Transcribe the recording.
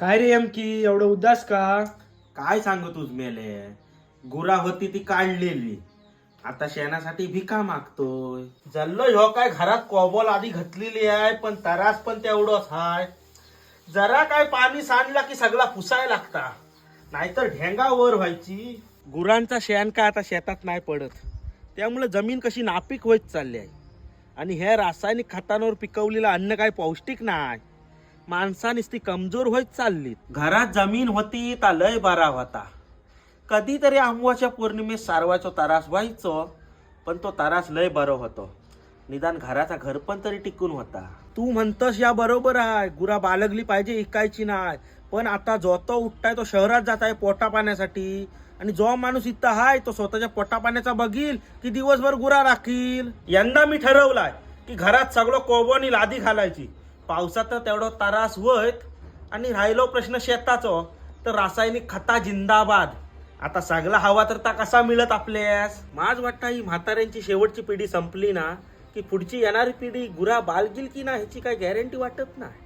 काय रे की एवढं उदास का? काय सांगू तुझ मेले. गुरा होती ती काढलेली, आता शेणासाठी भिका मागतोय. जल्लो ह्यो काय घरात कोबॉल आधी घातलेली आहे, पण तरास पण तेवढंच हाय. जरा काय पाणी सांडला की सगळा पुसाय लागता, नाहीतर ढेंगा वर व्हायची. गुरांचा शेण काय आता शेतात नाही पडत, त्यामुळे जमीन कशी नापीक होत चालली आहे. आणि हे रासायनिक खतांवर पिकवलेलं अन्न काय पौष्टिक नाही. माणसानीच ती कमजोर होत चालली. घरात जमीन होती ता लय बरा होता. कधीतरी आंबवाच्या पौर्णिमेत सारवायचो तरास व्हायचो, पण तो तरास लय बरो होतो. निदान घराचा घर पण तरी टिकून होता. तू म्हणतस या बरोबर आहे, गुरा बाळगली पाहिजे, इकायची नाही. पण आता जो तो उठताय तो शहरात जात आहे पोटा पाण्यासाठी, आणि जो माणूस इथं हाय तो स्वतःच्या पोटा पाण्याचा बघील की दिवसभर गुरा राखील. यंदा मी ठरवलाय की घरात सगळं कोबोनी लादी घालायची. पावसात तर तेवढं तरास होत, आणि राहिलो प्रश्न शेताचो तर रासायनिक खता जिंदाबाद. आता सगळा हवा तर ता कसा मिळत आपल्यास. माझ वाटतं ही म्हाताऱ्यांची शेवटची पिढी संपली ना, की पुढची येणारी पिढी गुरा बाळगील की ना ह्याची काही गॅरंटी वाटत नाही.